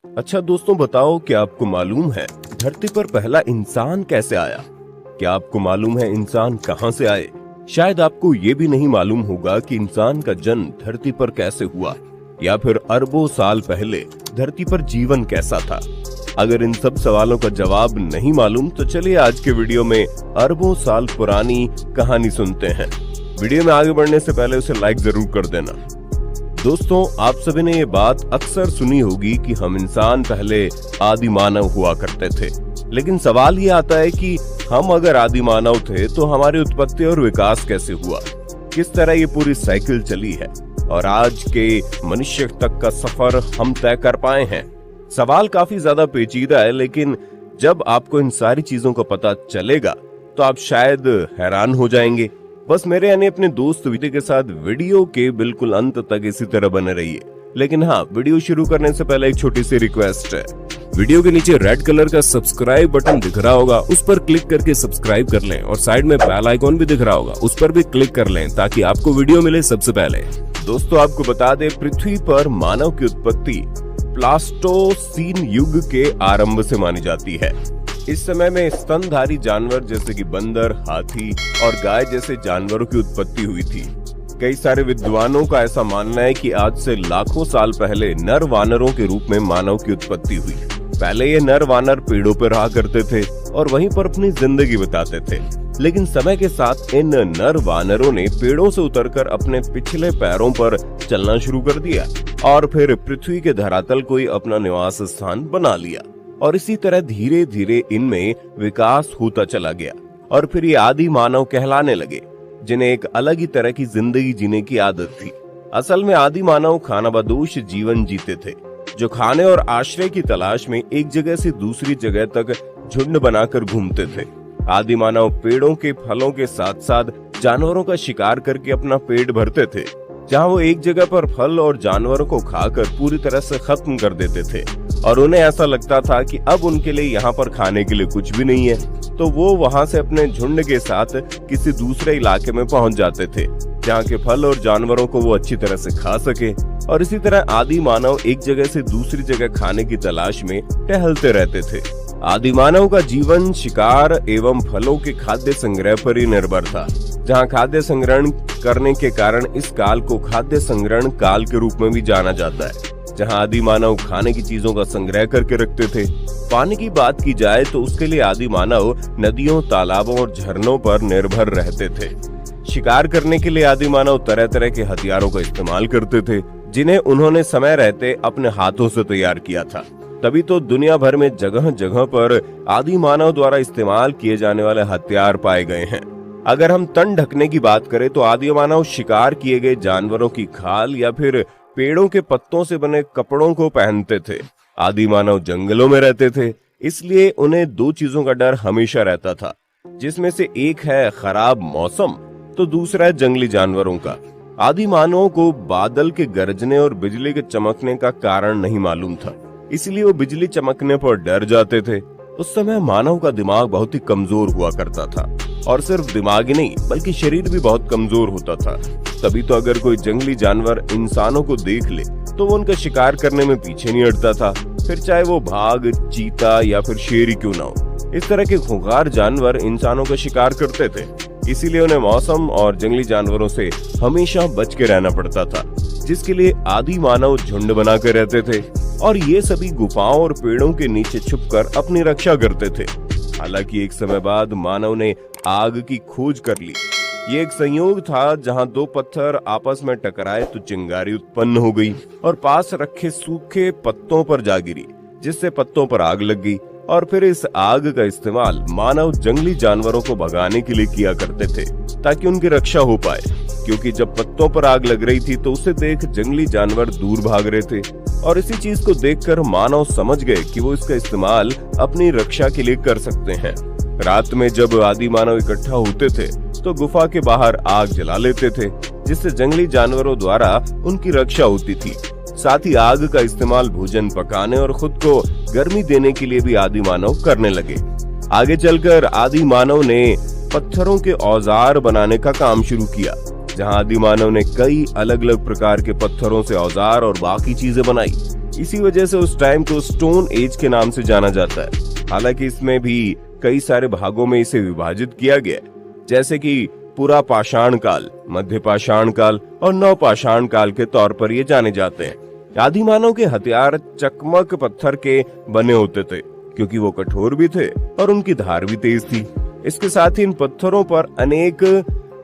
अच्छा दोस्तों, बताओ क्या आपको मालूम है धरती पर पहला इंसान कैसे आया? क्या आपको मालूम है इंसान कहां से आए? शायद आपको ये भी नहीं मालूम होगा कि इंसान का जन्म धरती पर कैसे हुआ, या फिर अरबों साल पहले धरती पर जीवन कैसा था। अगर इन सब सवालों का जवाब नहीं मालूम तो चलिए आज के वीडियो में अरबों साल पुरानी कहानी सुनते हैं। वीडियो में आगे बढ़ने से पहले उसे लाइक जरूर कर देना। दोस्तों, आप सभी ने ये बात अक्सर सुनी होगी कि हम इंसान पहले आदि मानव हुआ करते थे, लेकिन सवाल ये आता है कि हम अगर आदि मानव थे तो हमारी उत्पत्ति और विकास कैसे हुआ, किस तरह ये पूरी साइकिल चली है और आज के मनुष्य तक का सफर हम तय कर पाए हैं। सवाल काफी ज्यादा पेचीदा है, लेकिन जब आपको इन सारी चीजों का पता चलेगा तो आप शायद हैरान हो जाएंगे। बस मेरे यानी अपने दोस्त विजय के साथ वीडियो के बिल्कुल अंत तक इसी तरह बने रहिए। लेकिन हाँ, वीडियो शुरू करने से पहले एक छोटी सी रिक्वेस्ट है। वीडियो के नीचे रेड कलर का सब्सक्राइब बटन दिख रहा होगा, उस पर क्लिक करके सब्सक्राइब कर लें और साइड में बेल आइकॉन भी दिख रहा होगा, उस पर भी क्लिक कर लें ताकि आपको वीडियो मिले सबसे पहले। दोस्तों, आपको बता दें, पृथ्वी पर मानव की उत्पत्ति प्लास्टोसीन युग के आरंभ से मानी जाती है। इस समय में स्तनधारी जानवर जैसे कि बंदर, हाथी और गाय जैसे जानवरों की उत्पत्ति हुई थी। कई सारे विद्वानों का ऐसा मानना है कि आज से लाखों साल पहले नर वानरों के रूप में मानव की उत्पत्ति हुई। पहले ये नर वानर पेड़ों पर रहा करते थे और वहीं पर अपनी जिंदगी बिताते थे, लेकिन समय के साथ इन नर वानरों ने पेड़ों से उतरकर अपने पिछले पैरों पर चलना शुरू कर दिया और फिर पृथ्वी के धरातल को ही अपना निवास स्थान बना लिया। और इसी तरह धीरे धीरे इनमें विकास होता चला गया और फिर ये आदि मानव कहलाने लगे, जिन्हें एक अलग ही तरह की जिंदगी जीने की आदत थी। असल में आदि मानव खानाबदोश जीवन जीते थे, जो खाने और आश्रय की तलाश में एक जगह से दूसरी जगह तक झुंड बनाकर घूमते थे। आदि मानव पेड़ों के फलों के साथ साथ जानवरों का शिकार करके अपना पेट भरते थे, जहाँ वो एक जगह पर फल और जानवरों को खाकर पूरी तरह से खत्म कर देते थे और उन्हें ऐसा लगता था कि अब उनके लिए यहाँ पर खाने के लिए कुछ भी नहीं है, तो वो वहाँ से अपने झुंड के साथ किसी दूसरे इलाके में पहुँच जाते थे, जहाँ के फल और जानवरों को वो अच्छी तरह से खा सके। और इसी तरह आदि मानव एक जगह से दूसरी जगह खाने की तलाश में टहलते रहते थे। आदि मानव का जीवन शिकार एवं फलों के खाद्य संग्रह पर ही निर्भर था, जहाँ खाद्य संग्रहण करने के कारण इस काल को खाद्य संग्रहण काल के रूप में भी जाना जाता है, जहाँ आदि मानव खाने की चीजों का संग्रह करके रखते थे। पानी की बात की जाए तो उसके लिए आदि मानव नदियों, तालाबों और झरनों पर निर्भर रहते थे। शिकार करने के लिए आदि मानव तरह तरह के हथियारों का इस्तेमाल करते थे, जिन्हें उन्होंने समय रहते अपने हाथों से तैयार किया था। तभी तो दुनिया भर में जगह जगह पर आदि मानव द्वारा इस्तेमाल किए जाने वाले हथियार पाए गए हैं। अगर हम तन ढकने की बात करें तो आदि मानव शिकार किए गए जानवरों की खाल या फिर पेड़ों के पत्तों से बने कपड़ों को पहनते थे। आदि मानव जंगलों में रहते थे, इसलिए उन्हें दो चीजों का डर हमेशा रहता था, जिसमें से एक है खराब मौसम तो दूसरा है जंगली जानवरों का। आदि मानवों को बादल के गरजने और बिजली के चमकने का कारण नहीं मालूम था, इसलिए वो बिजली चमकने पर डर जाते थे। उस समय मानव का दिमाग बहुत ही कमजोर हुआ करता था, और सिर्फ दिमाग ही नहीं बल्कि शरीर भी बहुत कमजोर होता था। तभी तो अगर कोई जंगली जानवर इंसानों को देख ले तो वो उनका शिकार करने में पीछे नहीं हटता था, फिर चाहे वो बाघ, चीता या फिर शेर ही क्यों ना हो। इस तरह के खूंखार जानवर इंसानों का शिकार करते थे, इसीलिए उन्हें मौसम और जंगली जानवरों से हमेशा बच के रहना पड़ता था, जिसके लिए आदि मानव झुंड बनाकर रहते थे और ये सभी गुफाओं और पेड़ों के नीचे छुपकर अपनी रक्षा करते थे। हालांकि एक समय बाद मानव ने आग की खोज कर ली। ये एक संयोग था जहां दो पत्थर आपस में टकराए तो चिंगारी उत्पन्न हो गई और पास रखे सूखे पत्तों पर जा गिरी, जिससे पत्तों पर आग लग गई। और फिर इस आग का इस्तेमाल मानव जंगली जानवरों को भगाने के लिए किया करते थे, ताकि उनकी रक्षा हो पाए, क्योंकि जब पत्तों पर आग लग रही थी तो उसे देख जंगली जानवर दूर भाग रहे थे। और इसी चीज को देखकर मानव समझ गए कि वो इसका इस्तेमाल अपनी रक्षा के लिए कर सकते हैं। रात में जब आदि मानव इकट्ठा होते थे तो गुफा के बाहर आग जला लेते थे, जिससे जंगली जानवरों द्वारा उनकी रक्षा होती थी। साथ ही आग का इस्तेमाल भोजन पकाने और खुद को गर्मी देने के लिए भी आदि मानव करने लगे। आगे चलकर आदि मानव ने पत्थरों के औजार बनाने का काम शुरू किया, जहां आदि मानव ने कई अलग अलग प्रकार के पत्थरों से औजार और बाकी चीजें बनाई। इसी वजह से उस टाइम को स्टोन एज के नाम से जाना जाता है। हालांकि इसमें भी कई सारे भागों में इसे विभाजित किया गया, जैसे कि पूरा पाषाण काल, मध्य पाषाण काल और नव पाषाण काल के तौर पर ये जाने जाते हैं। आदि मानव के हथियार चकमक पत्थर के बने होते थे, क्योंकि वो कठोर भी थे और उनकी धार भी तेज थी। इसके साथ ही इन पत्थरों पर अनेक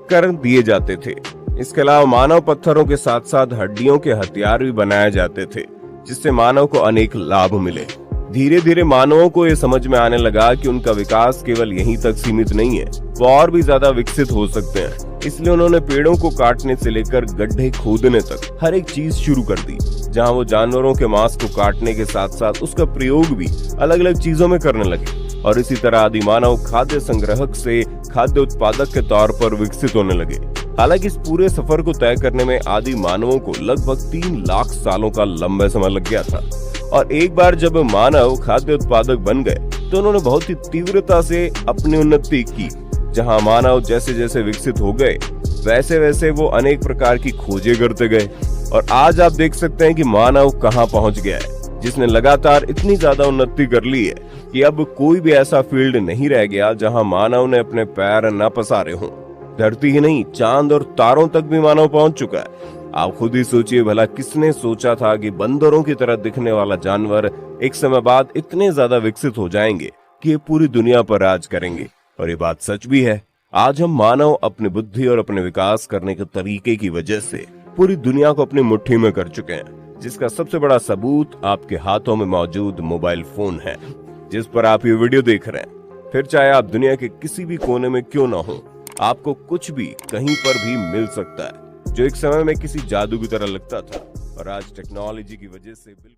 कर दिए जाते थे। इसके अलावा मानव पत्थरों के साथ साथ हड्डियों के हथियार भी बनाए जाते थे, जिससे मानव को अनेक लाभ मिले। धीरे धीरे मानवों को ये समझ में आने लगा कि उनका विकास केवल यहीं तक सीमित नहीं है, वो और भी ज्यादा विकसित हो सकते हैं। इसलिए उन्होंने पेड़ों को काटने से लेकर गड्ढे खोदने तक हर एक चीज शुरू कर दी, जहां वो जानवरों के मांस को काटने के साथ साथ उसका प्रयोग भी अलग अलग चीजों में करने लगे। और इसी तरह आदि मानव खाद्य संग्राहक से खाद्य उत्पादक के तौर पर विकसित होने लगे। हालांकि इस पूरे सफर को तय करने में आदि मानवों को लगभग 3 लाख सालों का लंबा समय लग गया था। और एक बार जब मानव खाद्य उत्पादक बन गए तो उन्होंने बहुत ही तीव्रता से अपनी उन्नति की। जहां मानव जैसे जैसे विकसित हो गए, वैसे वैसे वो अनेक प्रकार की खोजें करते गए। और आज आप देख सकते हैं कि मानव कहां पहुंच गया है, जिसने लगातार इतनी ज्यादा उन्नति कर ली है कि अब कोई भी ऐसा फील्ड नहीं रह गया जहां मानव ने अपने पैर न पसारे हों। धरती ही नहीं, चांद और तारों तक भी मानव पहुंच चुका है। आप खुद ही सोचिए, भला किसने सोचा था कि बंदरों की तरह दिखने वाला जानवर एक समय बाद इतने ज्यादा विकसित हो जाएंगे कि ये पूरी दुनिया पर राज करेंगे। और ये बात सच भी है। आज हम मानव अपनी बुद्धि और अपने विकास करने के तरीके की वजह से पूरी दुनिया को अपनी मुट्ठी में कर चुके हैं, जिसका सबसे बड़ा सबूत आपके हाथों में मौजूद मोबाइल फोन है, जिस पर आप ये वीडियो देख रहे हैं। फिर चाहे आप दुनिया के किसी भी कोने में क्यों ना हो, आपको कुछ भी कहीं पर भी मिल सकता है, जो एक समय में किसी जादू की तरह लगता था और आज टेक्नोलॉजी की वजह से बिल्कुल